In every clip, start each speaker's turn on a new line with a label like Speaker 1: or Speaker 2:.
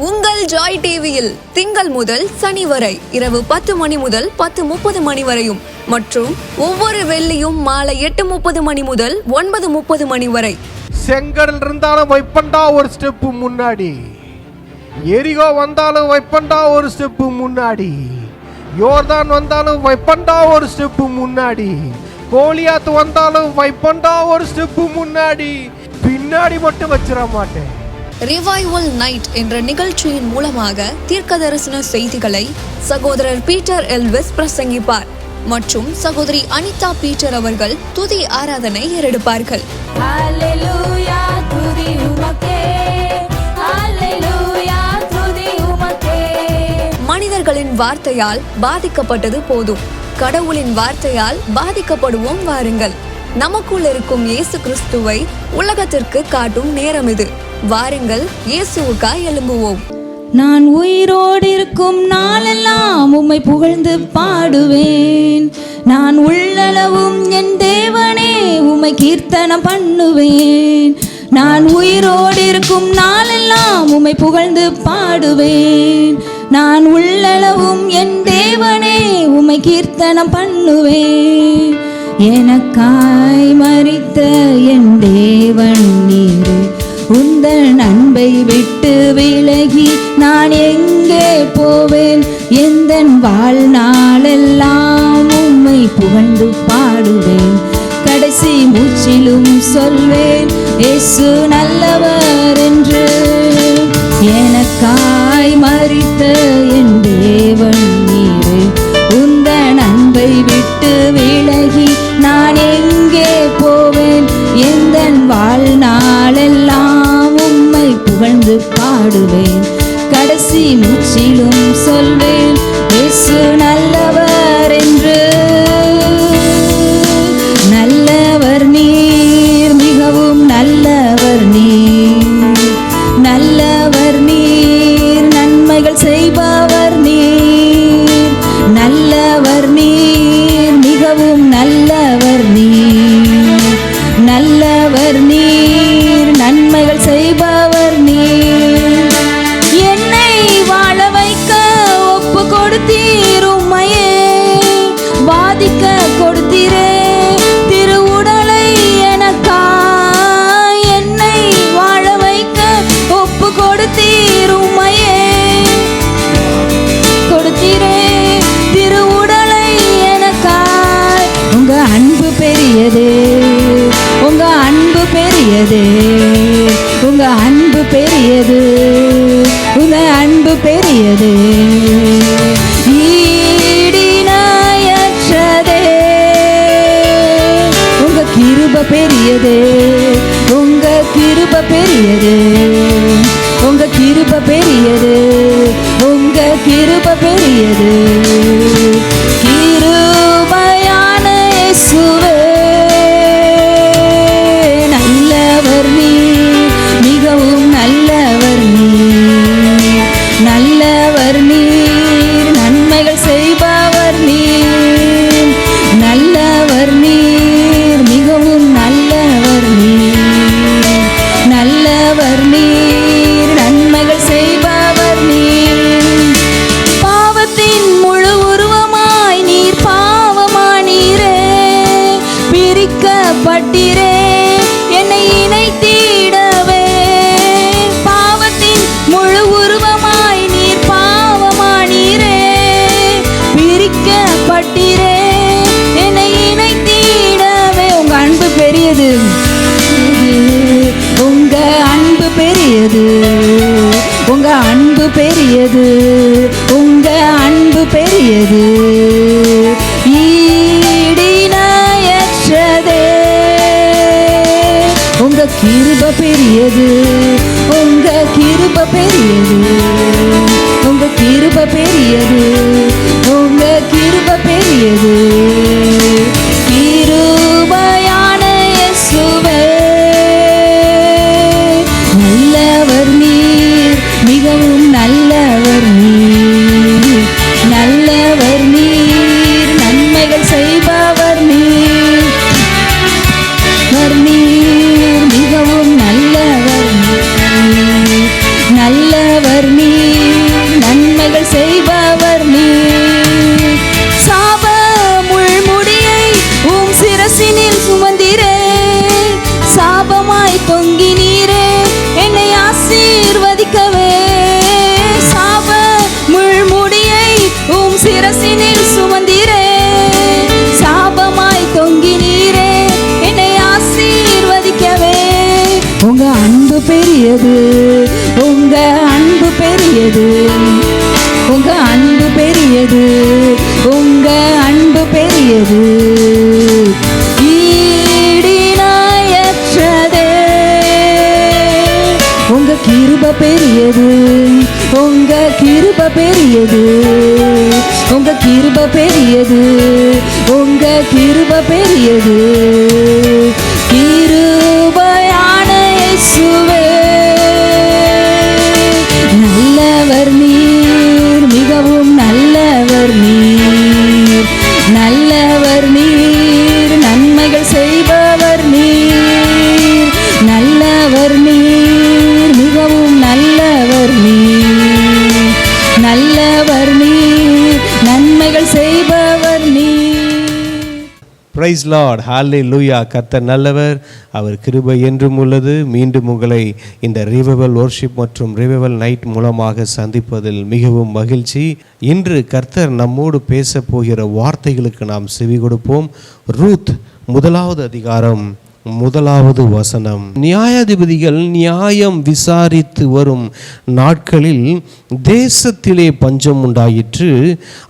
Speaker 1: உங்கள் ஜாய் டிவியில் திங்கள் முதல் சனி வரை இரவு 10 மணி முதல் 10:30 மணி வரையும் மற்றும் ஒவ்வொரு வெள்ளியும் மாலை 8:30 மணி முதல் 9:30 மணி வரை.
Speaker 2: செங்கடல் இருந்தாலும் வைப்பண்டா ஒரு ஸ்டெப்பு முன்னாடி, எரிகோ வந்தாலும் வைப்பண்டா ஒரு ஸ்டெப்பு முன்னாடி, யோர்தான் வந்தாலும் வைப்பண்டா ஒரு ஸ்டெப்பு முன்னாடி, கோலியாத் வந்தாலும் வைப்பண்டா ஒரு ஸ்டெப்பு முன்னாடி, பின்னாடி மட்டும் வச்சிட மாட்டேன்.
Speaker 1: ரிவைவல் நைட் என்ற நிகழ்ச்சியின் மூலமாக தீர்க்க தரிசன செய்திகளை சகோதரர் பீட்டர் எல்விஸ் பிரசங்கிப்பார் மற்றும் சகோதரி அனிதா பீட்டர் அவர்கள் துதி ஆராதனை ஏறெடுப்பார்கள். மனிதர்களின் வார்த்தையால் பாதிக்கப்பட்டது போதும், கடவுளின் வார்த்தையால் பாதிக்கப்படுவோம் வாருங்கள். நமக்குள் இருக்கும் இயேசு கிறிஸ்துவை உலகத்திற்கு காட்டும் நேரம் இது. வாருங்கள், இயேசுவுக்காய் எழும்புவோம்.
Speaker 3: நான் உயிரோடு இருக்கும் நாளெல்லாம் உம்மை புகழ்ந்து பாடுவேன். நான் உள்ளளவும் என் தேவனே உம்மை கீர்த்தனம் பண்ணுவேன். நான் உயிரோடு இருக்கும் நாளெல்லாம் உம்மை புகழ்ந்து பாடுவேன். நான் உள்ளளவும் என் தேவனே உம்மை கீர்த்தனம் பண்ணுவேன். எனக்காய் மரித்த என் தேவன் நீரே, உந்தன் அன்பை விட்டு விலகி நான் எங்கே போவேன்? எந்தன் வாழ்நாளெல்லாம் உம்மை புகழ்ந்து பாடுவேன். கடைசி மூச்சிலும் சொல்வேன் இயேசு நல்லவர் என்று. எனக்காய் மரித்த என் தேவன் நீரே, உந்தன் அன்பை விட்டு விலகி நான் எங்கே போவேன்? எந்தன் வாழ்நாளெல்லாம் உம்மை புகழ்ந்து பாடுவேன். கடைசி மூச்சிலும் சொல்வேன் இயேசு நல்லவர் என்று. நல்லவர் நீர், மிகவும் நல்லவர் நீர், நல்லவர் நீர், நன்மைகள் செய்பவர் நீர். நல்லவர் நீர், மிகவும் நல்லவர் நீர், நல்லவர் நீர், நன்மைகள் செய்பவர் நீர். என்னை வாழ வைக்க ஒப்பு கொடுத்தீர், உம்மையே வாதிக்க கொடுத்தீரே திருவுடலை எனக்காய். என்னை வாழ வைக்க ஒப்பு கொடுத்தீர், உம்மையே கொடுத்தீரே திருவுடலை எனக்காய். உங்க அன்பு பெரியது, உங்க அன்பு பெரியது, உங்க அன்பு பெரியது, உங்க அன்பு பெரியது. ஈடிணையற்றதே உங்க கிருபை பெரியது, உங்க கிருபை பெரியது, உங்க கிருபை பெரியது, உங்க கிருபை பெரியது. கிருபையான இயேசுவே, நல்லவர் நீர், மிகவும் நல்லவர் நீர், நல்லவர் நீர், நன்மைகள் செய்பவர் நீர். நல்லவர் நீர், மிகவும் நல்லவர் நீர், நல்லவர் நீர், நன்மைகள் செய்பவர் நீர். பாவத்தின் முழு உருவமாய் நீர் பாவமானீரே, பிரிக்கப்பட்டீரே என்னை இணைத்திடவே. பாவத்தின் முழு உருவமாய் நீர் பாவமானீரே, பிரிக்கப்பட்டீரே என்னை இணைத்திடவே. உங்க அன்பு பெரியது, உங்க அன்பு பெரியது, உங்க அன்பு பெரியது, உங்க அன்பு பெரியது. ஈடிணையற்றதே உங்க கிருபை பெரியது, உங்க கிருபை பெரியது, உங்க கிருபை பெரியது, உங்க கிருபை பெரியது. கிருபையான இயேசுவே, நல்லவர் நீர், மிகவும் நல்லவர் நீர், நல்லவர் நீர், நன்மைகள் செய்பவர் நீர். நீர் மிகவும் நல்லவர் நீர், பெரியது, உங்க கிருப பெரியது, உங்க கிருப பெரியது, உங்க கிருப பெரியது. கிருபையான இயேசுவே, நல்லவர் நீர், மிகவும் நல்லவர் நீர், நல்லவர் நீர், நன்மைகள் செய்பவர் நீர், நல்லவர் நீர், மிகவும் நல்லவர் நீர், நல்லவர் நீர், நன்மைகள் செய்பவர் நீர்.
Speaker 2: பிரைஸ் லார்ட், ஹல்லேலூயா. கர்த்தர் நல்லவர், அவர் கிருபை என்றும் உள்ளது. மீண்டும் உங்களை இந்த ரிவைவல் வொர்ஷிப் மற்றும் ரிவைவல் நைட் மூலமாக சந்திப்பதில் மிகவும் மகிழ்ச்சி. இன்று கர்த்தர் நம்மோடு பேச போகிற வார்த்தைகளுக்கு நாம் செவி கொடுப்போம். ரூத் 1வது அதிகாரம் 1வது வசனம். நியாயாதிபதிகள் நியாயம் விசாரித்து வரும் நாட்களில் தேசத்திலே பஞ்சம் உண்டாயிற்று.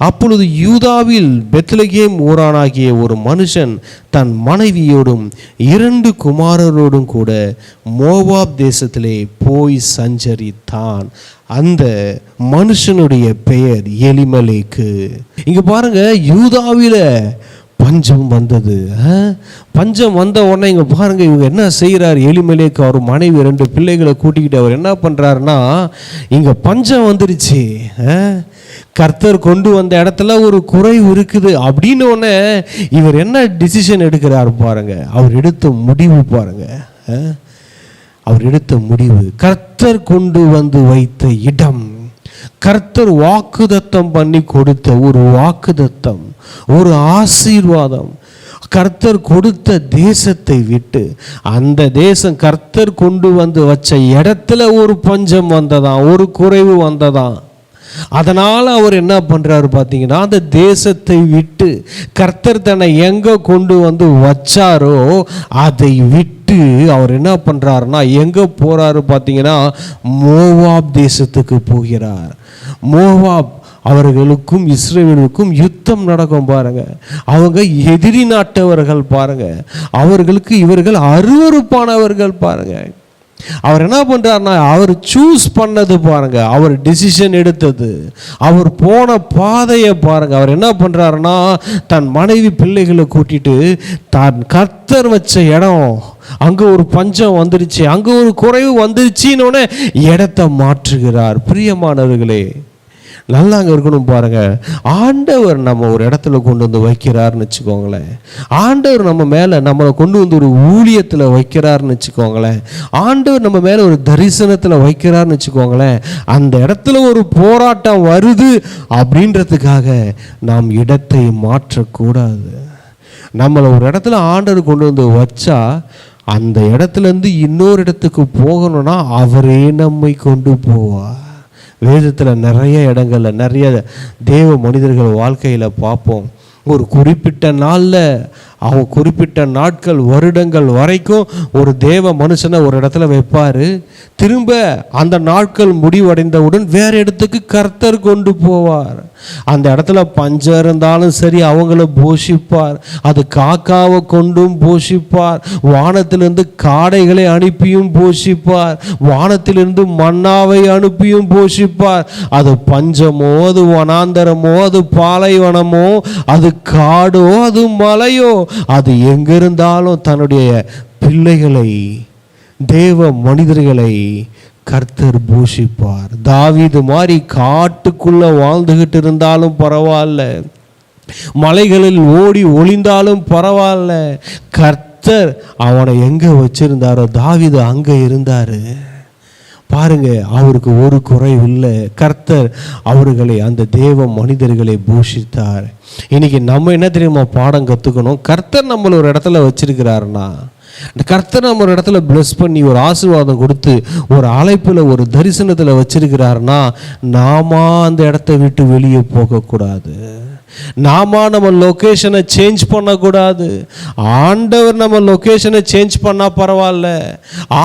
Speaker 2: அப்பொழுது யூதாவில் பெத்லகேம் ஊரானாகிய ஒரு மனுஷன் தன் மனைவியோடும் 2 குமாரரோடும் கூட மோவாப் தேசத்திலே போய் சஞ்சரித்தான். அந்த மனுஷனுடைய பெயர் எலிமெலேக்கு. இங்க பாருங்க, யூதாவில பஞ்சம் வந்தது. பஞ்சம் வந்த உடனே இங்கே பாருங்க, இவங்க என்ன செய்கிறார்? எலிமெலேக்கு அவர் மனைவி 2 பிள்ளைகளை கூட்டிக்கிட்டு அவர் என்ன பண்ணுறாருன்னா, இங்கே பஞ்சம் வந்துருச்சு, கர்த்தர் கொண்டு வந்த இடத்துல ஒரு குறைவு இருக்குது அப்படின்னு உடனே இவர் என்ன டிசிஷன் எடுக்கிறார் பாருங்க. அவர் எடுத்த முடிவு பாருங்க. அவர் எடுத்த முடிவு, கர்த்தர் கொண்டு வந்து வைத்த இடம், கர்த்தர் வாக்குதத்தம் பண்ணி கொடுத்த ஒரு வாக்குதத்தம், ஒரு ஆசீர்வாதம், கர்த்தர் கொடுத்த தேசத்தை விட்டு அந்த தேசம் கர்த்தர் கொண்டு வந்து வச்ச இடத்துல ஒரு பஞ்சம் வந்ததாம், ஒரு குறைவு வந்ததாம். அதனால் அவர் என்ன பண்ணுறாரு பார்த்தீங்கன்னா, அந்த தேசத்தை விட்டு கர்த்தர் தன்னை எங்கே கொண்டு வந்து வச்சாரோ அதை விட்டு அவர் என்ன பண்ணுறாருன்னா எங்கே போகிறாரு பார்த்தீங்கன்னா, மோவாப் தேசத்துக்கு போகிறார். மோவாப் அவர்களுக்கும் இஸ்ரவேலுக்கும் யுத்தம் நடக்கும் பாருங்க. அவங்க எதிரி நாட்டவர்கள் பாருங்க. அவர்களுக்கு இவர்கள் அருவருப்பானவர்கள் பாருங்க. அவர் என்ன பண்றாருன்னா, அவர் சூஸ் பண்ணது பாருங்க, அவர் டிசிஷன் எடுத்தது, அவர் போன பாதையை பாருங்க. அவர் என்ன பண்றாருன்னா, தன் மனைவி பிள்ளைகளை கூட்டிட்டு தான் கர்த்தர் வச்ச இடம், அங்க ஒரு பஞ்சம் வந்துருச்சு, அங்க ஒரு குறைவு வந்துருச்சுன்னு இடத்தை மாற்றுகிறார். பிரியமானவர்களே, நல்லா அங்கே இருக்கணும் பாருங்க. ஆண்டவர் நம்ம ஒரு இடத்துல கொண்டு வந்து வைக்கிறாருன்னு வச்சுக்கோங்களேன், ஆண்டவர் நம்ம மேலே நம்மளை கொண்டு வந்து ஒரு ஊழியத்தில் வைக்கிறாருன்னு வச்சுக்கோங்களேன், ஆண்டவர் நம்ம மேலே ஒரு தரிசனத்தில் வைக்கிறாருன்னு வச்சுக்கோங்களேன், அந்த இடத்துல ஒரு போராட்டம் வருது அப்படின்றதுக்காக நாம் இடத்தை மாற்றக்கூடாது. நம்மளை ஒரு இடத்துல ஆண்டவர் கொண்டு வந்து வச்சா அந்த இடத்துலேருந்து இன்னொரு இடத்துக்கு போகணும்னா அவரே நம்மை கொண்டு போவார். வேதத்தில் நிறைய இடங்களில் நிறைய தேவ மனிதர்கள் வாழ்க்கையில் பார்ப்போம். ஒரு குறிப்பிட்ட நாளில், அவங்க குறிப்பிட்ட நாட்கள், வருடங்கள் வரைக்கும் ஒரு தேவ மனுஷனை ஒரு இடத்துல வைப்பார். திரும்ப அந்த நாட்கள் முடிவடைந்தவுடன் வேறு இடத்துக்கு கர்த்தர் கொண்டு போவார். அந்த இடத்துல பஞ்சம் இருந்தாலும் சரி அவங்கள போஷிப்பார். அது காக்காவை கொண்டும் போஷிப்பார், வானத்திலிருந்து காடைகளை அனுப்பியும் போஷிப்பார், வானத்திலிருந்து மன்னாவை அனுப்பியும் போஷிப்பார். அது பஞ்சமோ, அது வனாந்தரமோ, அது பாலைவனமோ, அது காடோ, அது மலையோ, அது எங்கிருந்தாலும் தன்னுடைய பிள்ளைகளை, தேவ மனிதர்களை கர்த்தர் போஷிப்பார். தாவீது மாதிரி காட்டுக்குள்ள வாழ்ந்துகிட்டு இருந்தாலும் பரவாயில்ல, மலைகளில் ஓடி ஒளிந்தாலும் பரவாயில்ல, கர்த்தர் அவனை எங்க வச்சிருந்தாரோ தாவீது அங்க இருந்தாரு பாருங்க. அவருக்கு ஒரு குறைவு இல்லை. கர்த்தர் அவர்களை, அந்த தேவ மனிதர்களை போஷித்தார். இன்னைக்கு நம்ம என்ன தெரியுமா பாடம் கற்றுக்கணும்? கர்த்தர் நம்மளை ஒரு இடத்துல வச்சிருக்கிறாருன்னா, கர்த்தர் நம்ம ஒரு இடத்துல பிளஸ் பண்ணி ஒரு ஆசீர்வாதம் கொடுத்து ஒரு அழைப்பில் ஒரு தரிசனத்தில் வச்சிருக்கிறாருன்னா நாம அந்த இடத்த விட்டு வெளியே போகக்கூடாது. நாம நம்ம லொக்கேஷனை சேஞ்ச் பண்ணக்கூடாது. ஆண்டவர் நம்ம லொக்கேஷனை சேஞ்ச் பண்ணா பரவாயில்ல,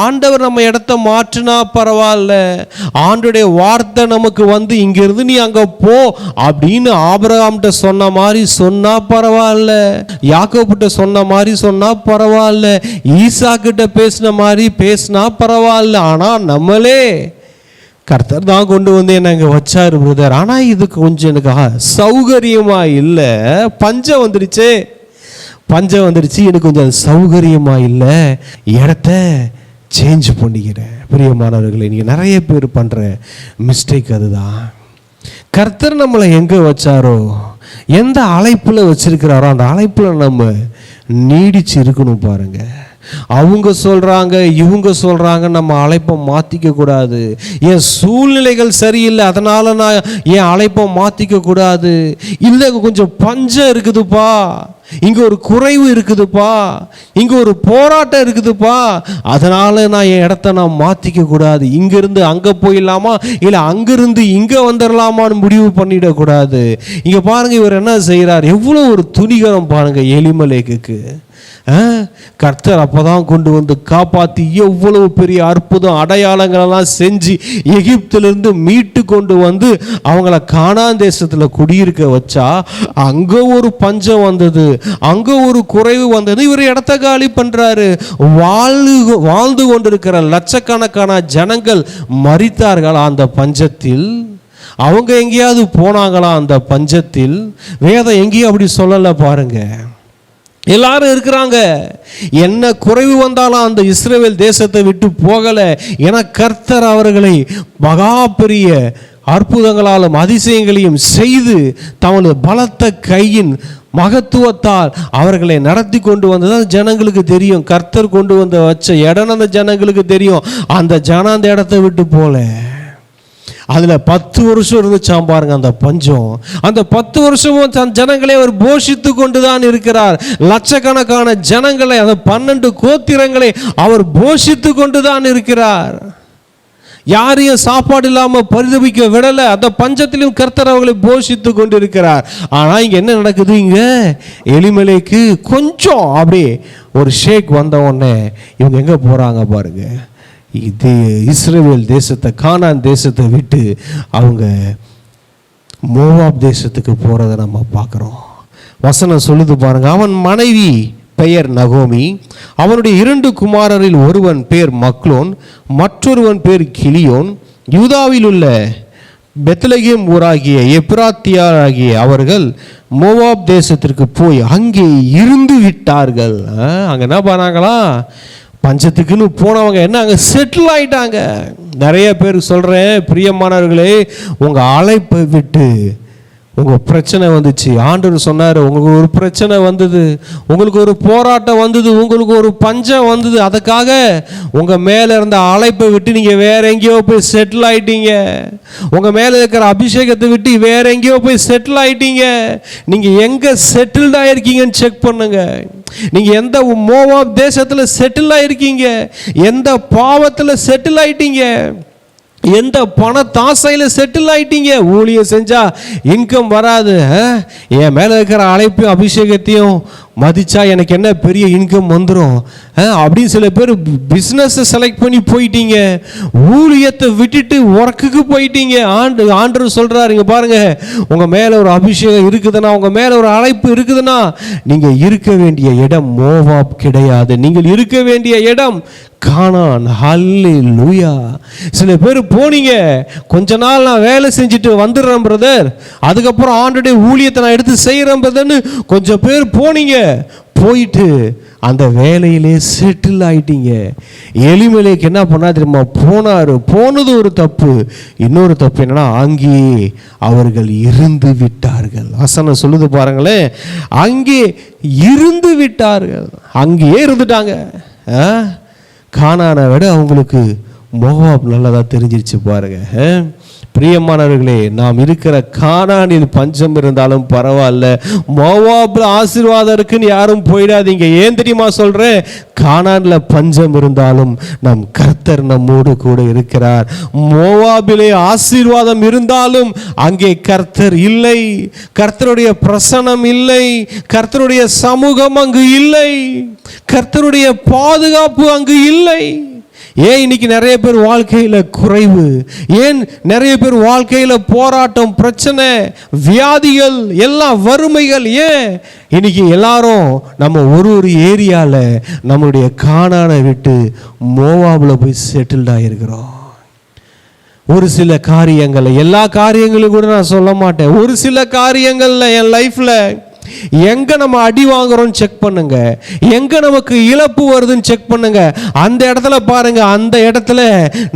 Speaker 2: ஆண்டவர் நம்ம இடத்த மாற்றினா பரவாயில்ல, ஆண்டோடைய வார்த்தை நமக்கு வந்து இங்கிருந்து நீ அங்க போ அப்படின்னு ஆபிரகாம்கிட்ட சொன்ன மாதிரி சொன்னா பரவாயில்ல, யாக்கோபிட்ட சொன்ன மாதிரி சொன்னா பரவாயில்ல, ஈசா கிட்ட பேசின மாதிரி பேசினா பரவாயில்ல. ஆனா நம்மளே
Speaker 4: கர்த்தர் தான் கொண்டு வந்து என்ன இங்கே வச்சாரு பிரதர். ஆனால் இது கொஞ்சம் எனக்கு சௌகரியமா இல்லை, பஞ்சம் வந்துடுச்சு, பஞ்சம் வந்துடுச்சு, எனக்கு கொஞ்சம் அது சௌகரியமா இல்லை, இடத்த சேஞ்ச் பண்ணிக்கிறேன். பிரியமானவர்களே, நீங்கள் நிறைய பேர் பண்ணுற மிஸ்டேக் அதுதான். கர்த்தர் நம்மளை எங்கே வச்சாரோ, எந்த அழைப்பில் வச்சிருக்கிறாரோ அந்த அழைப்பில் நம்ம நீடிச்சு இருக்கணும் பாருங்க. அவங்க சொல்கிறாங்க இவங்க சொல்கிறாங்க, நம்ம அழைப்பை மாற்றிக்க கூடாது. என் சூழ்நிலைகள் சரியில்லை அதனால் நான் என் அழைப்பை மாற்றிக்க கூடாது. இல்லை கொஞ்சம் பஞ்சம் இருக்குதுப்பா, இங்கே ஒரு குறைவு இருக்குதுப்பா, இங்கே ஒரு போராட்டம் இருக்குதுப்பா, அதனால் நான் என் இடத்த நான் மாற்றிக்க கூடாது. இங்கேருந்து அங்கே போயிடலாமா இல்லை அங்கேருந்து இங்கே வந்துடலாமான்னு முடிவு பண்ணிடக்கூடாது. இங்கே பாருங்கள், இவர் என்ன செய்கிறார், எவ்வளோ ஒரு துணிகரம் பாருங்கள் எலிமலேக்குக்கு. கர்த்தர் அப்போதான் கொண்டு வந்து காப்பாற்றி எவ்வளவு பெரிய அற்புதம் அடையாளங்களெல்லாம் செஞ்சு எகிப்திலிருந்து மீட்டு கொண்டு வந்து அவங்கள கானான் தேசத்தில் குடியிருக்க வச்சா, அங்கே ஒரு பஞ்சம் வந்தது, அங்கே ஒரு குறைவு வந்தது. இவர் இடத்த காலி பண்ணுறாரு. வாழ்ந்து கொண்டிருக்கிற லட்சக்கணக்கான ஜனங்கள் மரித்தார்கள் அந்த பஞ்சத்தில். அவங்க எங்கேயாவது போனாங்களா அந்த பஞ்சத்தில்? வேதம் எங்கேயும் அப்படி சொல்லலை பாருங்க. எல்லாரும் இருக்கிறாங்க. என்ன குறைவு வந்தாலும் அந்த இஸ்ரவேல் தேசத்தை விட்டு போகலை. ஏன்னா கர்த்தர் அவர்களை மகா பெரிய அற்புதங்களாலும் அதிசயங்களையும் செய்து தமது பலத்த கையின் மகத்துவத்தால் அவர்களை நடத்தி கொண்டு வந்தது ஜனங்களுக்கு தெரியும். கர்த்தர் கொண்டு வந்து வச்ச இடம் அந்த ஜனங்களுக்கு தெரியும். அந்த ஜனம் அந்த இடத்த விட்டு போல. அதில் 10 வருஷம் இருந்துச்சாம் பாருங்க அந்த பஞ்சம். அந்த 10 வருஷமும் தன் ஜனங்களை அவர் போஷித்து கொண்டு தான் இருக்கிறார். லட்சக்கணக்கான ஜனங்களை, அந்த 12 கோத்திரங்களை அவர் போஷித்து கொண்டு தான் இருக்கிறார். யாரையும் சாப்பாடு இல்லாமல் பரிதபிக்க விடலை. அந்த பஞ்சத்திலும் கர்த்தர் அவர்களை போஷித்து கொண்டு இருக்கிறார். ஆனால் இங்கே என்ன நடக்குது, இங்கே எலிமலேக்கு கொஞ்சம் அப்படியே ஒரு ஷேக் வந்த உடனே இவங்க எங்கே போகிறாங்க பாருங்க. இது இஸ்ரவேல் தேசத்தை, கானான் தேசத்தை விட்டு அவங்க மோவாப் தேசத்துக்கு போகிறத நம்ம பார்க்குறோம். வசனம் சொல்லுது பாருங்க. அவன் மனைவி பெயர் நகோமி, அவனுடைய 2 குமாரரில் ஒருவன் பேர் மக்லோன், மற்றொருவன் பேர் கிலியோன். யூதாவில் உள்ள பெத்லகேம் ஊராகிய எப்ராத்தியாராகிய அவர்கள் மோவாப் தேசத்திற்கு போய் அங்கே இருந்து விட்டார்கள். அங்கே என்ன பண்ணாங்களா, பஞ்சத்துக்குன்னு போனவங்க என்ன அங்கே செட்டில் ஆயிட்டாங்க. நிறைய பேர் சொல்கிறேன் பிரியமானவர்களே, உங்கள் அழைப்பை விட்டு உங்கள் பிரச்சனை வந்துச்சு. ஆண்டவர் சொன்னார், உங்களுக்கு ஒரு பிரச்சனை வந்தது, உங்களுக்கு ஒரு போராட்டம் வந்தது, உங்களுக்கு ஒரு பஞ்சம் வந்தது, அதுக்காக உங்கள் மேலே இருந்த அழைப்பை விட்டு நீங்கள் வேற எங்கேயோ போய் செட்டில் ஆயிட்டீங்க. உங்கள் மேலே இருக்கிற அபிஷேகத்தை விட்டு வேற எங்கேயோ போய் செட்டில் ஆயிட்டீங்க. நீங்கள் எங்கே செட்டில்ட் ஆயிருக்கீங்கன்னு செக் பண்ணுங்க. நீங்கள் எந்த மோவாப் தேசத்தில் செட்டில் ஆயிருக்கீங்க, எந்த பாவத்தில் செட்டில் ஆயிட்டீங்க, எந்த பண தாசையில் செட்டில் ஆயிட்டீங்க. ஊழியம் செஞ்சா இன்கம் வராது, என் மேலே இருக்கிற அழைப்பையும் அபிஷேகத்தையும் மதிச்சா எனக்கு என்ன பெரிய இன்கம் வந்துடும் அப்படின்னு சில பேர் பிஸ்னஸை செலக்ட் பண்ணி போயிட்டீங்க. ஊழியத்தை விட்டுட்டு ஒர்க்குக்கு போயிட்டீங்க. ஆண்டவர் சொல்கிறார், இங்கே பாருங்க, உங்கள் மேலே ஒரு அபிஷேகம் இருக்குதுன்னா, உங்கள் மேலே ஒரு அழைப்பு இருக்குதுன்னா, நீங்கள் இருக்க வேண்டிய இடம் மோவாப் கிடையாது. நீங்கள் இருக்க வேண்டிய இடம் கானான். ஹல்லேலூயா. சில பேர் போனீங்க, கொஞ்ச நாள் நான் வேலை செஞ்சுட்டு வந்துடுறேன் பிரதர், அதுக்கப்புறம் ஆண்டோடைய ஊழியத்தை நான் எடுத்து செய்கிறேன் பிரதர்னு கொஞ்சம் பேர் போனீங்க. போயிட்டு அந்த வேலையிலே செட்டில் ஆயிட்டீங்க. எலிமலேக்கு என்ன பண்ணா தெரியுமா, போனது ஒரு தப்பு. இன்னொரு தப்பு என்னன்னா, அங்கேயே அவர்கள் இருந்து விட்டார்கள். வசனம் சொல்லுது பாருங்களேன், அங்கே இருந்து விட்டார்கள். அங்கேயே இருந்துட்டாங்க. கானானை விட அவங்களுக்கு மோவாப் நல்லதா தெரிஞ்சிருச்சு பாருங்க. பிரியமானவர்களே, நாம் இருக்கிற கானானில் பஞ்சம் இருந்தாலும் பரவாயில்ல, மோவாப்ல ஆசீர்வாதம் இருக்குன்னு யாரும் போயிடாதீங்க. ஏன் தெரியுமா சொல்றேன், கானான்ல பஞ்சம் இருந்தாலும் நம் கர்த்தர் நம்மோடு கூட இருக்கிறார். மோவாபிலே ஆசீர்வாதம் இருந்தாலும் அங்கே கர்த்தர் இல்லை, கர்த்தருடைய பிரசன்னம் இல்லை, கர்த்தருடைய சமூகம் அங்கு இல்லை, கர்த்தருடைய பாதுகாப்பு அங்கு இல்லை. ஏன் இன்னைக்கு நிறைய பேர் வாழ்க்கையில் குறைவு, ஏன் நிறைய பேர் வாழ்க்கையில் போராட்டம், பிரச்சனை, வியாதிகள், எல்லா வறுமைகள், ஏன் இன்னைக்கு எல்லாரும் நம்ம ஒரு ஏரியாவில் நம்மளுடைய கானானை விட்டு மோவாபில் போய் செட்டில்ட் ஆகிருக்கிறோம். ஒரு சில காரியங்கள், எல்லா காரியங்களும் கூட நான் சொல்ல மாட்டேன், ஒரு சில காரியங்கள்ல என் லைஃப்ல எங்க நம்ம அடி வாங்குறோம் செக் பண்ணுங்க, எங்க நமக்கு இழப்பு வருதுன்னு செக் பண்ணுங்க. அந்த இடத்துல பாருங்க, அந்த இடத்துல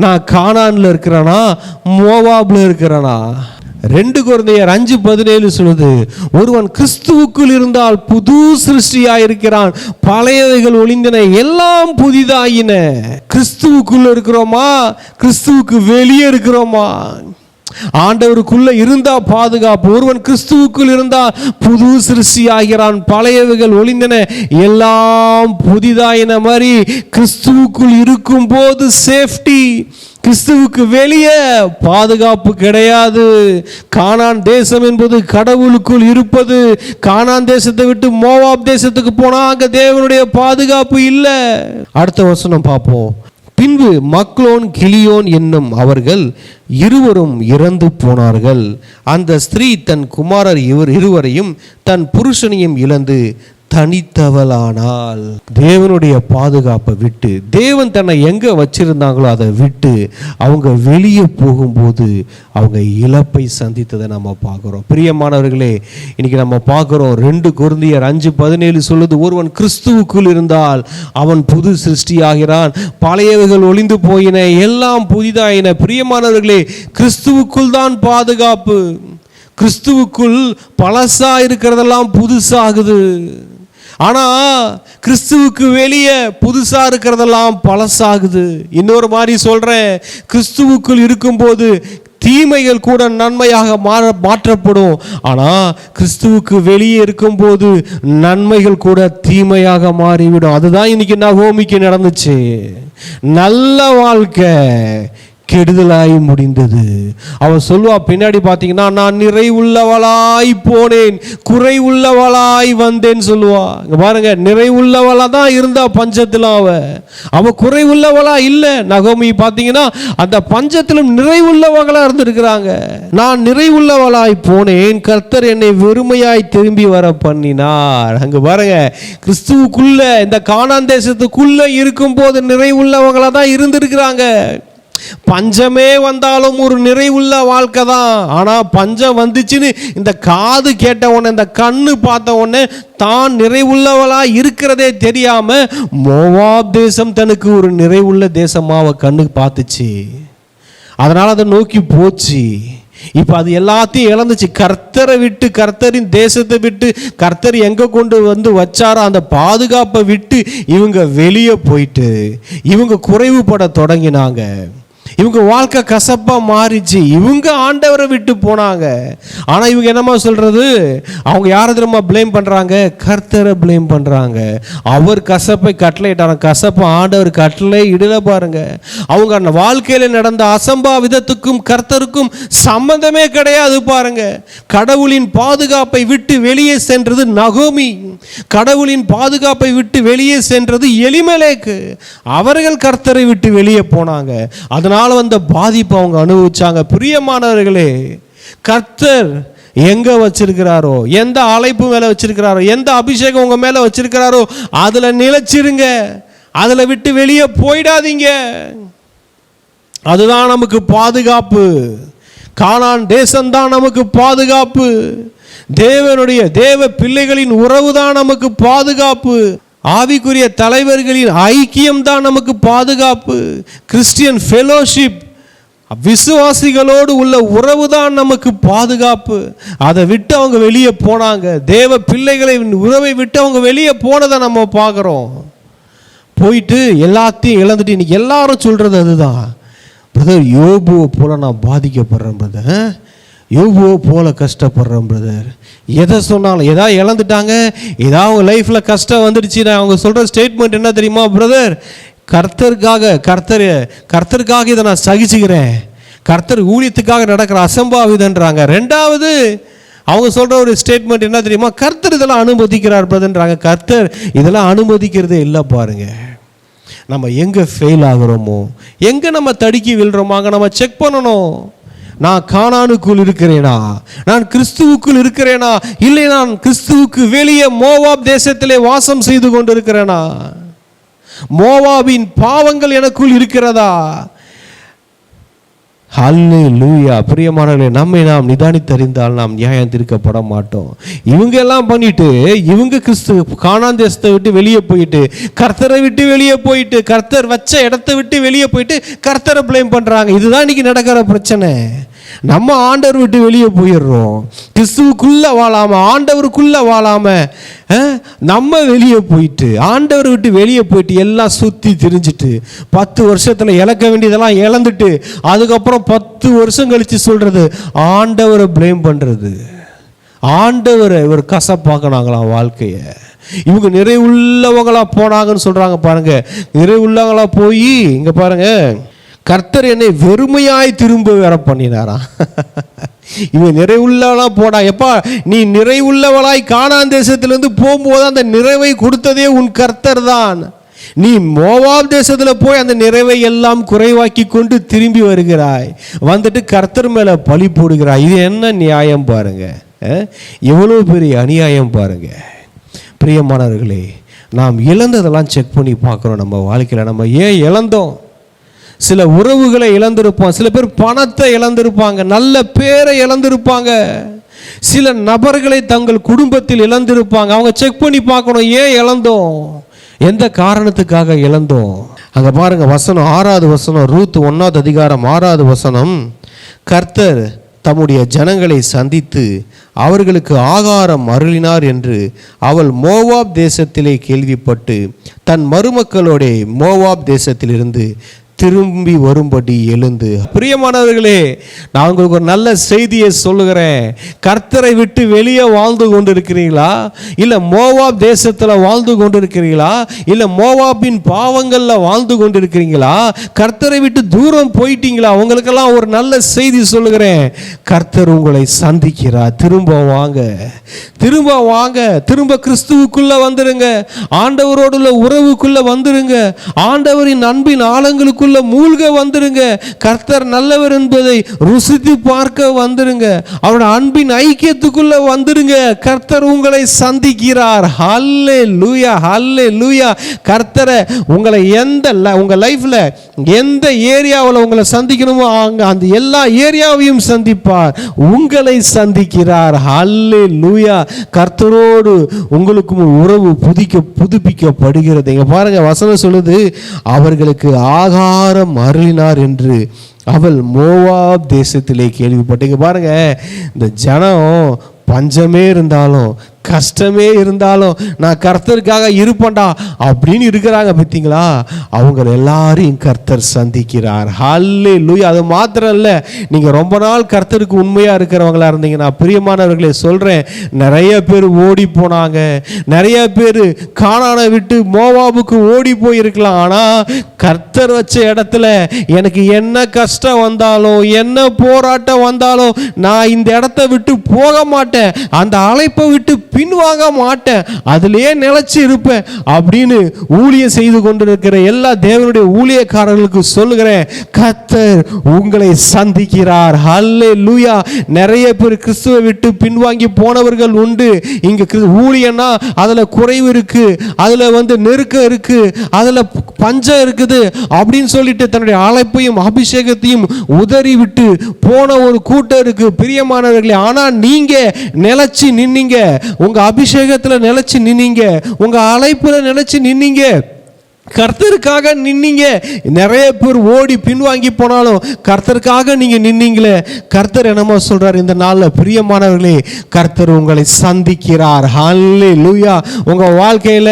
Speaker 4: நான் கானான்ல இருக்கிறேனா மோவாப்ல இருக்கிறேனா? 2 கொரிந்தியர் 5:17 சொல்லுது, ஒருவன் கிறிஸ்துவுக்குள் இருந்தால் புது சிருஷ்டியாயிருக்கிறான், பழையவைகள் ஒளிந்தன, எல்லாம் புதிதாயின. கிறிஸ்துவுக்குள்ள இருக்கிறோமா, கிறிஸ்துவுக்கு வெளியே இருக்கிறோமா? ஆண்டவருக்குள்ள இருந்தா பாதுகாப்பு. ஒருவன் கிறிஸ்துவுக்குள் இருந்தால் புது சிருஷ்டி ஆகிறான், பழையவைகள் ஒளிந்தன, எல்லாம் புதிதாயின மாதிரி கிறிஸ்துவுக்குள் இருக்கும் போது சேஃப்டி, கிறிஸ்துவுக்கு வெளியே பாதுகாப்பு கிடையாது. கானான் தேசம் என்பது கடவுளுக்குள் இருப்பது. கானான் தேசத்தை விட்டு மோவாப் தேசத்துக்கு போனா அங்க தேவனுடைய பாதுகாப்பு இல்லை. அடுத்த வசனம் பார்ப்போம். பின்பு மக்லோன் கிலியோன் என்னும் அவர்கள் இருவரும் இறந்து போனார்கள். அந்த ஸ்திரீ தன் குமாரர் இருவரையும் தன் புருஷனையும் இழந்து தனித்தவளானால். தேவனுடைய பாதுகாப்பை விட்டு, தேவன் தன்னை எங்க வச்சிருந்தாங்களோ அதை விட்டு அவங்க வெளியே போகும்போது அவங்க இழப்பை சந்தித்ததை நம்ம பார்க்கிறோம். பிரியமானவர்களே, இன்னைக்கு நம்ம பார்க்கிறோம் 2 கொரிந்தியர் 5:17 சொல்லுது, ஒருவன் கிறிஸ்துவுக்குள் இருந்தால் அவன் புது சிருஷ்டி ஆகிறான், பழையவைகள் ஒளிந்து போயின, எல்லாம் புதிதாயின. பிரியமானவர்களே, கிறிஸ்துவுக்குள் தான் பாதுகாப்பு. கிறிஸ்துவுக்குள் பழசா இருக்கிறதெல்லாம் புதுசாகுது. ஆனா கிறிஸ்துவுக்கு வெளியே புதுசா இருக்கிறதெல்லாம் பழசாகுது. இன்னொரு மாதிரி சொல்றேன், கிறிஸ்துவுக்குள் இருக்கும்போது தீமைகள் கூட நன்மையாக மாற்றப்படும். ஆனா கிறிஸ்துவுக்கு வெளியே இருக்கும்போது நன்மைகள் கூட தீமையாக மாறிவிடும். அதுதான் இன்னைக்கு நகோமிக்கு நடந்துச்சு. நல்ல வாழ்க்கை கெடுதலாய் முடிந்தது. அவன் சொல்வா பின்னாடி பார்த்தீங்கன்னா, நான் நிறைவுள்ளவளாய் போனேன், குறை உள்ளவளாய் வந்தேன் சொல்லுவா. இங்க பாருங்க, நிறைவுள்ளவளா தான் இருந்தா பஞ்சத்தில். அவ குறை உள்ளவளா இல்லை. நகோமி பார்த்தீங்கன்னா அந்த பஞ்சத்திலும் நிறைவுள்ளவங்களா இருந்திருக்கிறாங்க. நான் நிறைவுள்ளவளாய் போனேன், கர்த்தர் என்னை வெறுமையாய் திரும்பி வர பண்ணினார். அங்க பாருங்க, கிறிஸ்துவுக்குள்ள இந்த கானான் தேசத்துக்குள்ள இருக்கும் போது நிறைவுள்ளவங்களா தான் இருந்திருக்கிறாங்க. பஞ்சமே வந்தாலும் ஒரு நிறைவுள்ள வாழ்க்கை தான். ஆனா பஞ்சம் வந்துச்சுன்னு இந்த காது கேட்ட உடனே, இந்த கண்ணு பார்த்த உடனே தான் நிறைவுள்ளவளா இருக்கிறதே தெரியாம மோவாப் தேசம் தனக்கு ஒரு நிறைவுள்ள தேசமா அவ கண்ணு பார்த்துச்சு. அதனால அதை நோக்கி போச்சு. இப்போ அது எல்லாத்தையும் இழந்துச்சு. கர்த்தரை விட்டு, கர்த்தரின் தேசத்தை விட்டு, கர்த்தர் எங்கே கொண்டு வந்து வச்சாரோ அந்த பாதுகாப்பை விட்டு இவங்க வெளியே போயிட்டு இவங்க குறைவுபட தொடங்கினாங்க. இவங்க வாழ்க்கை கசப்பா மாறிச்சு. இவங்க ஆண்டவரை விட்டு போனாங்க. ஆனா இவங்க என்னமா சொல்றது, அவங்க யாரை தெரியுமா பிளேம் பண்றாங்க? கர்த்தரை பிளேம் பண்றாங்க. அவர் கசப்பை கட்டளையிட்டாங்க, கசப்பை ஆண்டவர் கட்டளை இடல. பாருங்க, அவங்க அந்த வாழ்க்கையில நடந்த அசம்பாவிதத்துக்கும் கர்த்தருக்கும் சம்பந்தமே கிடையாது. பாருங்க, கடவுளின் பாதுகாப்பை விட்டு வெளியே சென்றது நகோமி, கடவுளின் பாதுகாப்பை விட்டு வெளியே சென்றது எலிமெலேக்கு. அவர்கள் கர்த்தரை விட்டு வெளியே போனாங்க. அதனால வந்த பாதிப்பு அவங்க அனுபவிச்சாங்க. பிரியமானவர்களே, கர்த்தர் எங்க வச்சிருக்கிறாரோ, எந்த அழைப்பு மேல வச்சிருக்கிறாரோ, எந்த அபிஷேகம் உங்க மேல வச்சிருக்கிறாரோ அதுல நிலைச்சிருங்க. அதுல விட்டு வெளியே போயிடாதீங்க. அதுதான் நமக்கு பாதுகாப்பு. கானான் தேசம்தான் நமக்கு பாதுகாப்பு. தேவ பிள்ளைகளின் உறவு தான் நமக்கு பாதுகாப்பு. ஆவிக்குரிய தலைவர்களின் ஐக்கியம் தான் நமக்கு பாதுகாப்பு. கிறிஸ்டியன் ஃபெலோஷிப், விசுவாசிகளோடு உள்ள உறவு தான் நமக்கு பாதுகாப்பு. அதை விட்டு அவங்க வெளியே போனாங்க. தேவ பிள்ளைகளை உறவை விட்டு அவங்க வெளியே போனதை நம்ம பார்க்குறோம். போயிட்டு எல்லாத்தையும் இழந்துட்டு இன்னைக்கு எல்லாரும் சொல்றது அதுதான், பிரதர் யோபுவை போல நான் பாதிக்கப்படுறேன் பிரதர், யோபுவை போல கஷ்டப்படுறேன் பிரதர். எதை சொன்னாலும் ஏதாவது இழந்துட்டாங்க, ஏதாவது அவங்க லைஃப்பில் கஷ்டம் வந்துடுச்சு. அவங்க சொல்கிற ஸ்டேட்மெண்ட் என்ன தெரியுமா? பிரதர், கர்த்தருக்காக இதை நான் சகிச்சுக்கிறேன், கர்த்தர் ஊழியத்துக்காக நடக்கிற அசம்பாவிதன்றாங்க. ரெண்டாவது அவங்க சொல்கிற ஒரு ஸ்டேட்மெண்ட் என்ன தெரியுமா? கர்த்தர் இதெல்லாம் அனுமதிக்கிறார் பிரதர்ன்றாங்க. கர்த்தர் இதெல்லாம் அனுமதிக்கிறதே இல்லை. பாருங்க, நம்ம எங்கே ஃபெயில் ஆகுறோமோ, எங்கே நம்ம தடுக்கி விழுறோமோ அங்கே நம்ம செக் பண்ணணும். நான் கானானுக்குள் இருக்கிறேனா, நான் கிறிஸ்துவுக்குள் இருக்கிறேனா, இல்லை நான் கிறிஸ்துவுக்கு வெளியே மோவாப் தேசத்திலே வாசம் செய்து கொண்டிருக்கிறேனா, மோவாபின் பாவங்கள் எனக்குள் இருக்கிறதா? ஹல்லேலூயா. பிரியமானவர்களே, நம்மை நாம் நிதானித்தறிந்தால் நாம் நியாயம் தீர்க்கப்பட மாட்டோம். இவங்க எல்லாம் பண்ணிட்டு, இவங்க கிறிஸ்து கானான் தேசத்தை விட்டு வெளியே போயிட்டு, கர்த்தரை விட்டு வெளியே போயிட்டு, கர்த்தர் வச்ச இடத்தை விட்டு வெளியே போயிட்டு கர்த்தரை பிளேம் பண்றாங்க. இதுதான் இன்னைக்கு நடக்கிற பிரச்சனை. நம்ம ஆண்டவர் விட்டு வெளியே போயிடுறோம். கிறிஸ்துவுக்குள்ள வாழாம, ஆண்டவருக்குள்ள வாழாம நம்ம வெளியே போயிட்டு, ஆண்டவர் விட்டு வெளியே போயிட்டு எல்லாம் சுற்றி திரிஞ்சிட்டு 10 வருஷத்தில் இழக்க வேண்டியதெல்லாம் இழந்துட்டு அதுக்கப்புறம் 10 வருஷம் கழித்து சொல்றது ஆண்டவரை பிளேம் பண்ணுறது. ஆண்டவரை இவர் கசப்பாக்கினாங்களாம் வாழ்க்கையை. இவங்க நிறைவுள்ளவங்களா போனாங்கன்னு சொல்றாங்க பாருங்க. நிறைவுள்ளவங்களா போய் இங்க பாருங்க, கர்த்தர் என்னை வெறுமையாய் திரும்ப வர பண்ணினாராம். இவன் நிறைவுள்ளவளா போடா. எப்பா, நீ நிறைவுள்ளவளாய் கானான் தேசத்திலிருந்து போகும்போது அந்த நிறைவை கொடுத்ததே உன் கர்த்தர் தான். நீ மோவாப் தேசத்தில் போய் அந்த நிறைவை எல்லாம் குறைவாக்கி கொண்டு திரும்பி வருகிறாய், வந்துட்டு கர்த்தர் மேல பழி போடுகிறாய். இது என்ன நியாயம் பாருங்க, எவ்வளவு பெரிய அநியாயம் பாருங்க. பிரியமானவர்களே, நாம் இழந்ததெல்லாம் செக் பண்ணி பார்க்குறோம். நம்ம வாழ்க்கையில் நம்ம ஏன் இழந்தோம்? சில உறவுகளை இழந்திருப்போம், சில பேர் பணத்தை இழந்திருப்பாங்க, நல்ல பேரை இழந்திருப்பாங்க, சில நபர்களை தங்கள் குடும்பத்தில் இழந்திருப்பாங்க. அவங்க செக் பண்ணி பார்க்கணும், ஏன் இழந்தோம், எந்த காரணத்துக்காக இழந்தோம். அங்கே பாருங்க வசனம், 6வது வசனம், ரூத் 1வது அதிகாரம் 6வது வசனம். கர்த்தர் தம்முடைய ஜனங்களை சந்தித்து அவர்களுக்கு ஆகாரம் அருளினார் என்று அவள் மோவாப் தேசத்திலே கேள்விப்பட்டு தன் மருமக்களோட மோவாப் தேசத்திலிருந்து திரும்பி வரும்படி எழுந்து. பிரியமானவர்களே, நான் உங்களுக்கு ஒரு நல்ல செய்தியை சொல்லுகிறேன். கர்த்தரை விட்டு வெளியே வாழ்ந்து கொண்டிருக்கிறீங்களா, இல்லை மோவாப் தேசத்தில் வாழ்ந்து கொண்டிருக்கிறீங்களா, இல்லை மோவாபின் பாவங்களில் வாழ்ந்து கொண்டிருக்கிறீங்களா, கர்த்தரை விட்டு தூரம் போயிட்டீங்களா? உங்களுக்கெல்லாம் ஒரு நல்ல செய்தி சொல்லுகிறேன். கர்த்தர் உங்களை சந்திக்கிறார். திரும்ப வாங்க, திரும்ப வாங்க, திரும்ப கிறிஸ்துவுக்குள்ள வந்துருங்க, ஆண்டவரோடு உள்ள உறவுக்குள்ள வந்துருங்க, ஆண்டவரின் அன்பின் ஆழங்களுக்குள்ள மூழ்க வந்துருங்க, கர்த்தர் நல்லவர் என்பதை ருசித்து பார்க்க வந்துருங்க, அவருடைய அன்பின் ஐக்கியத்துக்குள்ள வந்துருங்க. கர்த்தர் உங்களை சந்திக்கிறார். ஹல்லேலூயா, ஹல்லேலூயா. கர்த்தரை உங்களை உங்க லைஃப்ல எந்த ஏரியாவில் உங்களை சந்திக்கணுமோ அங்க அந்த எல்லா ஏரியாவையும் சந்திப்பார். உங்களை சந்திக்கிறார். ஹல்லேலூயா. கர்த்தரோடு உங்களுக்கு உறவு புதுப்பிக்கப்படுகிறது. இங்க பாருங்க வசனம் சொல்லுது, அவர்களுக்கு ஆகாரம் அருளினார் என்று அவள் மோவாப் தேசத்திலே கேள்விப்பட்டீங்க. பாருங்க, இந்த ஜனம் பஞ்சமே இருந்தாலும் கஷ்டமே இருந்தாலும் நான் கர்த்தருக்காக இருப்பேன்டா அப்படின்னு இருக்கிறாங்க. பார்த்தீங்களா? அவங்க எல்லாரையும் கர்த்தர் சந்திக்கிறார். ஹல்லேலூயா. அது மாத்திரம் இல்லை, நீங்கள் ரொம்ப நாள் கர்த்தருக்கு உண்மையாக இருக்கிறவங்களா இருந்தீங்கன்னா, பிரியமானவர்களே சொல்கிறேன், நிறைய பேர் ஓடி போனாங்க, நிறைய பேர் கானானை விட்டு மோவாபுக்கு ஓடி போயிருக்கலாம். ஆனால் கர்த்தர் வச்ச இடத்துல எனக்கு என்ன கஷ்டம் வந்தாலும் என்ன போராட்டம் வந்தாலும் நான் இந்த இடத்த விட்டு போக மாட்டேன், அந்த அழைப்பை விட்டு பின்வாங்க மாட்டேன், அதிலேயே நிலைச்சு இருப்பேன் அப்படின்னு ஊழியம் செய்து கொண்டிருக்கிற எல்லா தேவனுடைய ஊழியக்காரர்களுக்கு சொல்லுகிறேன், கர்த்தர் உங்களை சந்திக்கிறார். ஹல்லேலூயா. நிறைய பேர் கிறிஸ்துவை விட்டு பின்வாங்கி போனவர்கள் உண்டு. இங்க ஊழியன்னா அதுல குறைவு இருக்கு, அதுல நெருக்கம் இருக்கு, அதுல பஞ்சம் இருக்குது அப்படின்னு சொல்லிட்டு தன்னுடைய அழைப்பையும் அபிஷேகத்தையும் உதறி விட்டு போன ஒரு கூட்டம் இருக்கு. பிரியமானவர்களே, ஆனா நீங்க நிலைச்சு நின்னீங்க, உங்க அபிஷேகத்துல நிலைச்சு நின்னீங்க, உங்க அழைப்புல நிலைச்சு நின்னீங்க, கர்த்தருக்காக நின்னீங்க. நிறைய பேர் ஓடி பின்வாங்கி போனாலும் கர்த்தருக்காக நீங்க நின்னீங்களே. கர்த்தர் என்னமோ சொல்றார் இந்த நாள்ல, பிரியமானவர்களே, கர்த்தர் உங்களை சந்திக்கிறார். ஹல்லேலூயா. உங்க வாழ்க்கையில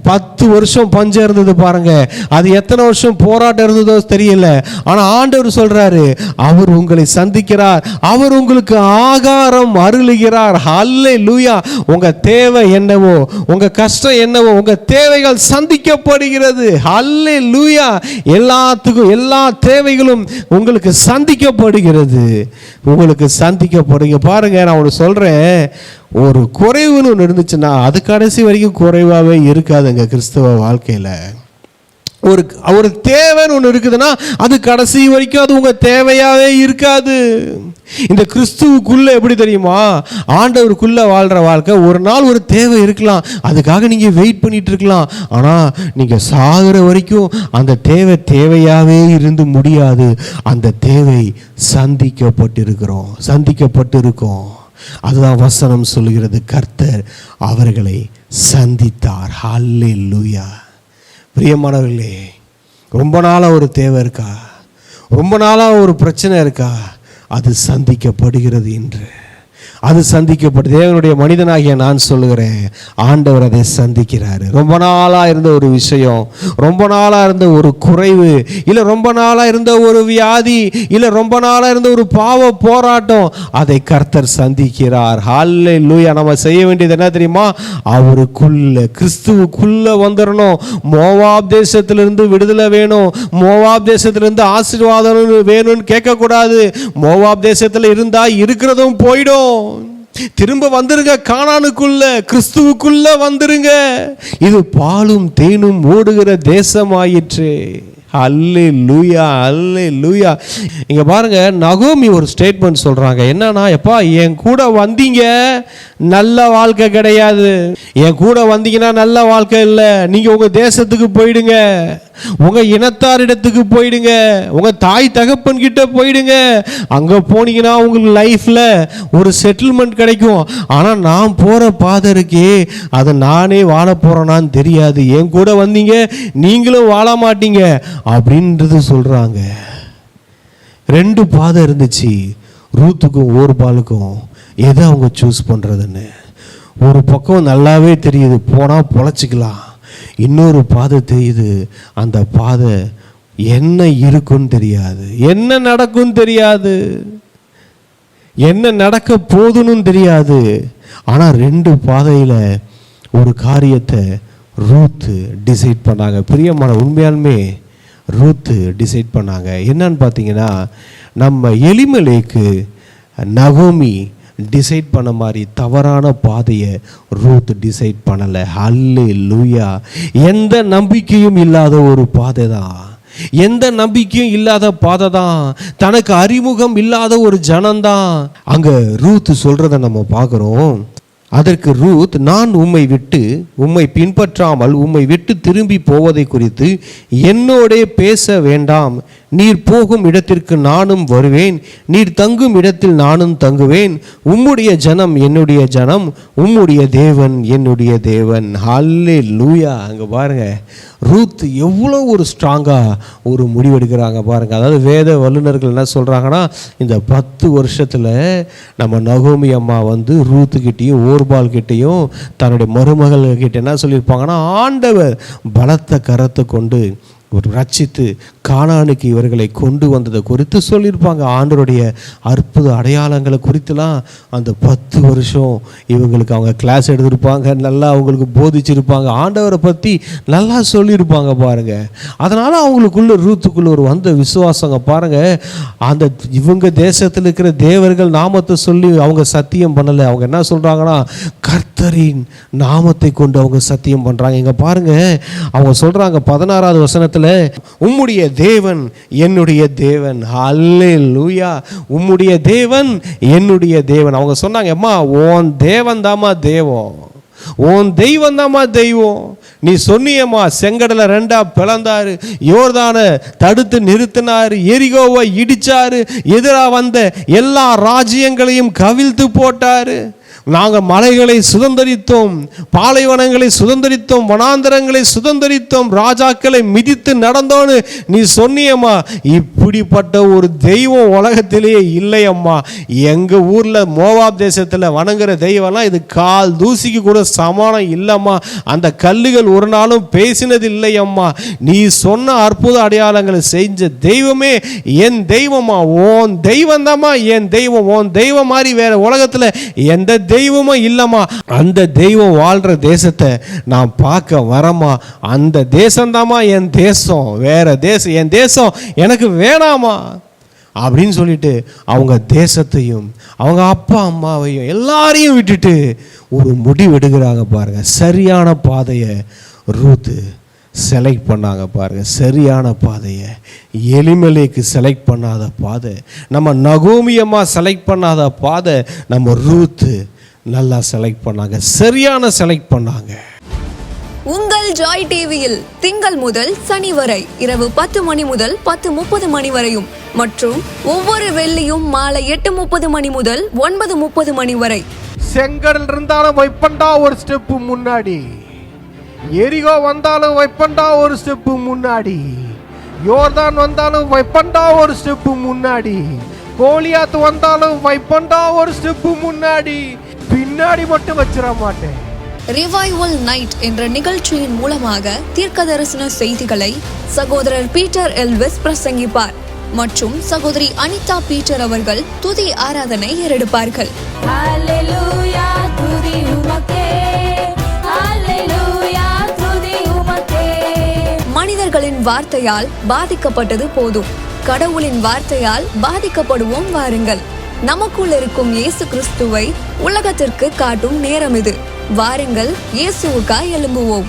Speaker 4: 10 வருஷம் பஞ்சம் இருந்தது பாருங்க, அது எத்தனை வருஷம் போராட்டம் இருந்ததோ தெரியல, ஆனா ஆண்டவர் சொல்றாரு அவர் உங்களை சந்திக்கிறார், அவர் உங்களுக்கு ஆகாரம் அருளுகிறார். ஹல்லேலூயா. உங்க தேவை என்னவோ, உங்க கஷ்டம் என்னவோ, உங்க தேவைகள் சந்திக்கப்படுகிறது. ஹல்லேலூயா. எல்லாத்துக்கும் எல்லா தேவைகளும் உங்களுக்கு சந்திக்கப்படுகிறது, உங்களுக்கு சந்திக்கப்படுங்க. பாருங்க, நான் ஒன்று சொல்றேன், ஒரு குறைவுன்னு ஒன்று இருந்துச்சுன்னா அது கடைசி வரைக்கும் குறைவாகவே இருக்காதுங்க கிறிஸ்தவ வாழ்க்கையில். ஒரு தேவைன்னு ஒன்று இருக்குதுன்னா அது கடைசி வரைக்கும் அது உங்க தேவையாவே இருக்காது. இந்த கிறிஸ்துவுக்குள்ள எப்படி தெரியுமா, ஆண்டவருக்குள்ள வாழ்ற வாழ்க்கை. ஒரு நாள் ஒரு தேவை இருக்கலாம், அதுக்காக நீங்க வெயிட் பண்ணிட்டு இருக்கலாம். ஆனா நீங்க சாகுற வரைக்கும் அந்த தேவை தேவையாவே இருந்து முடியாது. அந்த தேவை சந்திக்கப்பட்டிருக்கும். அதுதான் வசனம் சொல்லுகிறது, கர்த்தர் அவர்களை சந்தித்தார். ஹல்லேலூயா. பிரியமானவர்களே, ரொம்ப நாளாக ஒரு தேவை இருக்கா, ரொம்ப நாளாக ஒரு பிரச்சனை இருக்கா, அது சந்திக்கப்படுகிறது என்று. அது சந்திக்கப்பட்டு தேவனுடைய மனிதனாகிய நான் சொல்லுகிறேன், ஆண்டவர் அதை சந்திக்கிறாரு. ரொம்ப நாளாக இருந்த ஒரு விஷயம், ரொம்ப நாளாக இருந்த ஒரு குறைவு, இல்லை ரொம்ப நாளாக இருந்த ஒரு வியாதி, இல்லை ரொம்ப நாளாக இருந்த ஒரு பாவ போராட்டம், அதை கர்த்தர் சந்திக்கிறார். ஹல்லேலூயா. நம்ம செய்ய வேண்டியது என்ன தெரியுமா, அவருக்குள்ள கிறிஸ்துவுக்குள்ள வந்துடணும். மோவாப் தேசத்திலிருந்து விடுதலை வேணும், மோவாப் தேசத்திலிருந்து ஆசீர்வாதம் வேணும்னு கேட்கக்கூடாது. மோவாப் தேசத்தில் இருந்தா இருக்கிறதும் போயிடும். திரும்ப வந்துருங்க, கானானுக்குள்ள கிறிஸ்துவுக்குள்ள வந்துருங்க. இது பாலும் தேனும் ஓடுகிற தேசமாயிற்று. அல்லேலூயா, அல்லேலூயா. இங்க பாருங்க, நகோமி ஒரு ஸ்டேட்மெண்ட் சொல்றாங்க. என்னன்னா, எப்பா என் கூட வந்தீங்க, நல்ல வாழ்க்கை கிடையாது. என் கூட வந்தீங்கன்னா நல்ல வாழ்க்கை இல்லை. நீங்க உங்க தேசத்துக்கு போயிடுங்க, உங்க இனத்தாரிடத்துக்கு போயிடுங்க, உங்க தாய் தகப்பன் கிட்ட போயிடுங்க. அங்க போனீங்கன்னா உங்களுக்கு லைஃப்ல ஒரு செட்டில்மெண்ட் கிடைக்கும். ஆனா நான் போற பாதை இருக்கே, அதை நானே வாழ போறேனான்னு தெரியாது. என் கூட வந்தீங்க, நீங்களும் வாழ மாட்டீங்க அப்படின்றது சொல்றாங்க. 2 பாதை இருந்துச்சு, ரூத்துக்கும் ஓர்பாலுக்கும். எதை அவங்க சூஸ் பண்றதுன்னு ஒரு பக்கம் நல்லாவே தெரியுது, போனா பொழைச்சிக்கலாம். இன்னொரு பாதை தெரியுது, அந்த பாதை என்ன இருக்குன்னு தெரியாது, என்ன நடக்கும் தெரியாது, என்ன நடக்க போதுன்னு தெரியாது. ஆனால் 2 பாதையில் ஒரு காரியத்தை ரூத்து டிசைட் பண்ணாங்க. பிரியமான, உண்மையாலுமே ரூத்து டிசைட் பண்ணாங்க. என்னன்னு பார்த்தீங்கன்னா, நம்ம எலிமெலேக்கு நகோமி டிசைட் பண்ண மாதிரி தவறான பாதையை ரூத் டிசைட் பண்ணலை. ஹல்லேலூயா. எந்த நம்பிக்கையும் இல்லாத ஒரு பாதை தான், எந்த நம்பிக்கையும் இல்லாத பாதை தான், தனக்கு அறிமுகம் இல்லாத ஒரு ஜனம்தான் அங்க ரூத் சொல்றதை நம்ம பார்க்குறோம். அதற்கு ரூத், நான் உம்மை பின்பற்றாமல் உம்மை விட்டு திரும்பி போவதை குறித்து என்னோடே பேச வேண்டாம். நீர் போகும் இடத்திற்கு நானும் வருவேன், நீர் தங்கும் இடத்தில் நானும் தங்குவேன். உம்முடைய ஜனம் என்னுடைய ஜனம், உம்முடைய தேவன் என்னுடைய தேவன். ஹல்லேலூயா. அங்கே பாருங்க, ரூத் எவ்வளோ ஒரு ஸ்ட்ராங்காக ஒரு முடிவெடுக்கிறாங்க பாருங்க. அதாவது வேத வல்லுநர்கள் என்ன சொல்கிறாங்கன்னா, இந்த 10 வருஷத்தில் நம்ம நகோமி அம்மா ரூத்துக்கிட்டேயும் ஓர்பால்கிட்டையும் தன்னுடைய மருமகள்கிட்ட என்ன சொல்லியிருப்பாங்கன்னா, ஆண்டவர் பலத்த கரத்தை கொண்டு ஒரு ரட்சித்து கானானுக்கு இவர்களை கொண்டு வந்ததை குறித்து சொல்லியிருப்பாங்க. ஆண்டவருடைய அற்புத அடையாளங்களை குறித்துலாம் அந்த 10 வருஷம் இவங்களுக்கு அவங்க கிளாஸ் எடுத்திருப்பாங்க, நல்லா அவங்களுக்கு போதிச்சிருப்பாங்க, ஆண்டவரை பற்றி நல்லா சொல்லியிருப்பாங்க பாருங்க. அதனால் அவங்களுக்குள்ள ரூத்துக்குள்ள ஒரு வந்த விசுவாசங்க பாருங்க. அந்த இவங்க தேசத்தில் இருக்கிற தேவர்கள் நாமத்தை சொல்லி அவங்க சத்தியம் பண்ணலை. அவங்க என்ன சொல்கிறாங்கன்னா, கர்த்தரின் நாமத்தை கொண்டு அவங்க சத்தியம் பண்ணுறாங்க. இங்கே பாருங்க, அவங்க சொல்கிறாங்க 16வது வசனத்தில், உம்முடைய தேவன் என்னுடைய தேவன். அல்லேலூயா. உம்முடைய தேவன் என்னுடைய தேவன். அவங்க சொன்னாங்க, அம்மா உன் தேவன் தாமா தெய்வம், உன் தெய்வம் தாமா தெய்வம். நீ சொன்னியம்மா, செங்கடலை 2ஆ பிளந்தாரு, யோர்தானை தடுத்து நிறுத்தினாரு, எரிகோவை இடிச்சாரு, எதிராக வந்த எல்லா ராஜ்யங்களையும் கவிழ்த்து போட்டாரு. நாங்கள் மலைகளை சுதந்தரித்தோம், பாலைவனங்களை சுதந்தரித்தோம், வனாந்தரங்களை சுதந்தரித்தோம், ராஜாக்களை மிதித்து நடந்தோன்னு நீ சொன்னியம்மா. இப்படிப்பட்ட ஒரு தெய்வம் உலகத்திலேயே இல்லையம்மா. எங்கள் ஊரில் மோவாப் தேசத்தில் வணங்குற தெய்வம்லாம் இது கால் தூசிக்கு கூட சமானம் இல்லைம்மா. அந்த கல்லுகள் ஒரு நாளும் பேசினது இல்லையம்மா. நீ சொன்ன அற்புத அடையாளங்களை செஞ்ச தெய்வமே என் தெய்வம்மா. ஓன் தெய்வம் தாம்மா என் தெய்வம். ஓன் தெய்வம் மாதிரி வேற உலகத்தில் எந்த தெய்வமும் இல்லம்மா. அந்த தெய்வம் வாழ்ற தேசத்தை நான் பார்க்க வரமா. அந்த தேசம்தாம்மா என் தேசம், வேற தேசம் என் தேசம் எனக்கு வேணாமா அப்படின்னு சொல்லிட்டு அவங்க தேசத்தையும் அவங்க அப்பா அம்மாவையும் எல்லாரையும் விட்டுட்டு ஒரு முடிவு எடுக்கிறாங்க பாருங்க. சரியான பாதையை ரூத்து செலக்ட் பண்ணாங்க பாருங்க, சரியான பாதையை. எலிமெலேக்கு செலக்ட் பண்ணாத பாதை, நம்ம நகோமியம்மா செலக்ட் பண்ணாத பாதை, நம்ம ரூத்து நல்லா செலக்ட் பண்ணாங்க, சரியான செலக்ட் பண்ணாங்க.
Speaker 1: உங்கள் ஜாய் டிவியில் திங்கள் முதல் சனி வரை இரவு 10 மணி முதல் 10:30 மணி வரையும் மற்றும் ஒவ்வொரு வெள்ளியும் மாலை 8:30 மணி முதல் 9:30 மணி வரை.
Speaker 2: செங்கடல் இருந்தாலும் வைப்பண்டா ஒரு ஸ்டெப்பு முன்னாடி, எரிகோ வந்தாலும் வைப்பண்டா ஒரு ஸ்டெப்பு முன்னாடி, யோர்தான் வந்தாலும் வைப்பண்டா ஒரு ஸ்டெப்பு முன்னாடி, கோலியாத்து வந்தாலும் வைப்பண்டா ஒரு ஸ்டெப்பு முன்னாடி, பின்னாடி மட்டும் வச்சிட மாட்டேன்.
Speaker 1: ரிவைவல் நைட் என்ற நிகழ்ச்சியின் மூலமாக தீர்க்க தரிசன செய்திகளை சகோதரர் பீட்டர் எல்விஸ் பிரசங்கிப்பார் மற்றும் சகோதரி அனிதா பீட்டர் அவர்கள் துதி ஆராதனை ஏறெடுப்பார்கள்.
Speaker 3: ஹல்லேலூயா துதி உமக்கே, ஹல்லேலூயா துதி உமக்கே.
Speaker 1: மனிதர்களின் வார்த்தையால் பாதிக்கப்பட்டது போதும், கடவுளின் வார்த்தையால் பாதிக்கப்படுவோம் வாருங்கள். நமக்குள் இருக்கும் இயேசு கிறிஸ்துவை உலகத்திற்கு காட்டும் நேரம் இது. வாருங்கள், இயேசுவுக்காய் எழும்புவோம்.